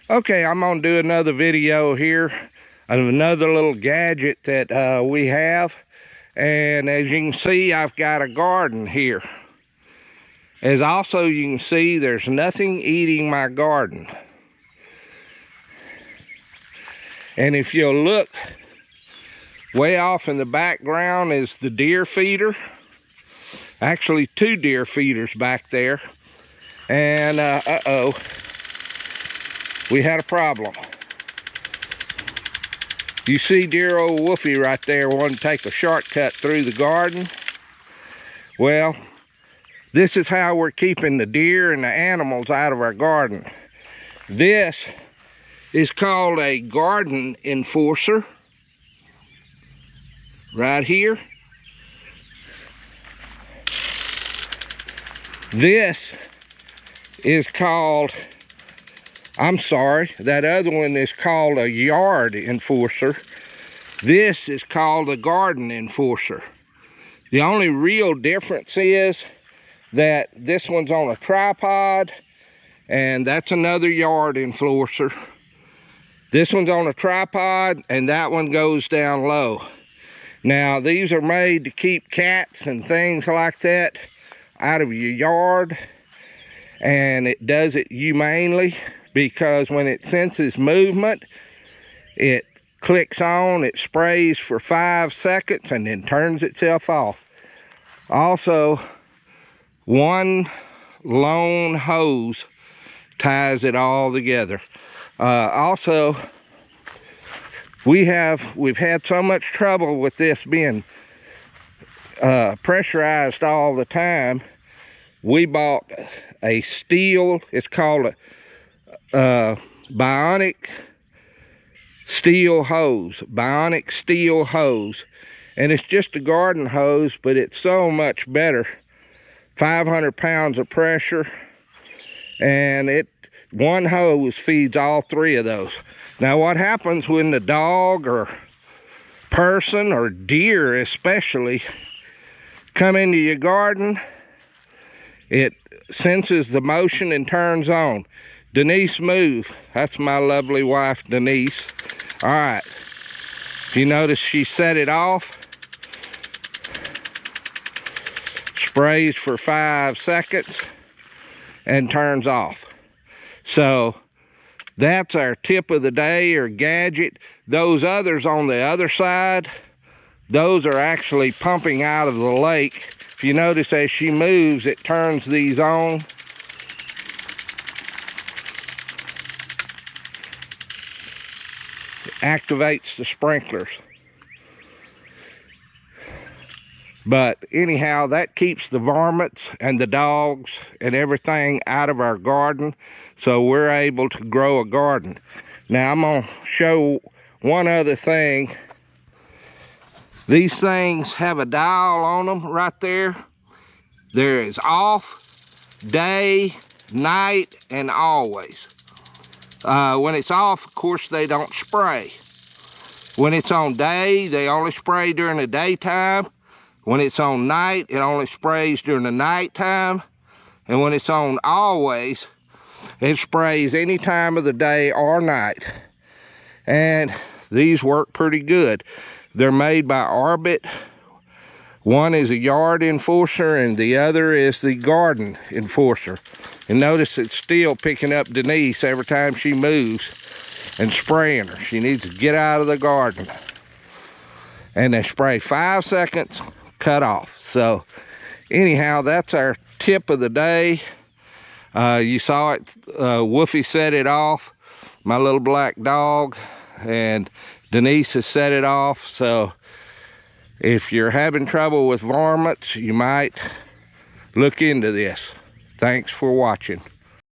Okay, I'm gonna do another video here of another little gadget that we have. And as you can see, I've got a garden here. As also you can see, there's nothing eating my garden. And if you'll look, way off in the background is the deer feeder. Actually, 2 deer feeders back there. And uh-oh, we had a problem. You see dear old Wolfie right there wanting to take a shortcut through the garden. Well, this is how we're keeping the deer and the animals out of our garden. This is called a garden enforcer. Right here. This is called, I'm sorry, that other one is called a yard enforcer. This is called a garden enforcer. The only real difference is that this one's on a tripod, and that's another yard enforcer. This one's on a tripod, and that one goes down low. Now, these are made to keep cats and things like that out of your yard, and it does it humanely, because when it senses movement, it clicks on, it sprays for 5 seconds, and then turns itself off. Also, one lone hose ties it all together. Also, we've had so much trouble with this being pressurized all the time. We bought a steel, it's called a bionic steel hose, and it's just a garden hose, but it's so much better. 500 pounds of pressure, and one hose feeds all 3 of those. Now, what happens when the dog or person or deer especially come into your garden, it senses the motion and turns on. Denise, move. That's my lovely wife, Denise. All right. If you notice, she set it off. Sprays for 5 seconds and turns off. So that's our tip of the day, or gadget. Those others on the other side, those are actually pumping out of the lake. If you notice, as she moves, it turns these on. It activates the sprinklers. But anyhow, that keeps the varmints and the dogs and everything out of our garden, so we're able to grow a garden. Now, I'm going to show one other thing. These things have a dial on them right there. There is off, day, night, and always. When it's off, of course, they don't spray. When it's on day, they only spray during the daytime. When it's on night, it only sprays during the nighttime. And when it's on always, it sprays any time of the day or night. And these work pretty good. They're made by Orbit. One is a yard enforcer and the other is the garden enforcer. And notice it's still picking up Denise every time she moves and spraying her. She needs to get out of the garden. And they spray 5 seconds, cut off. So anyhow, that's our tip of the day. You saw it, Wolfie set it off, my little black dog, and Denise has set it off. So if you're having trouble with varmints, you might look into this. Thanks for watching.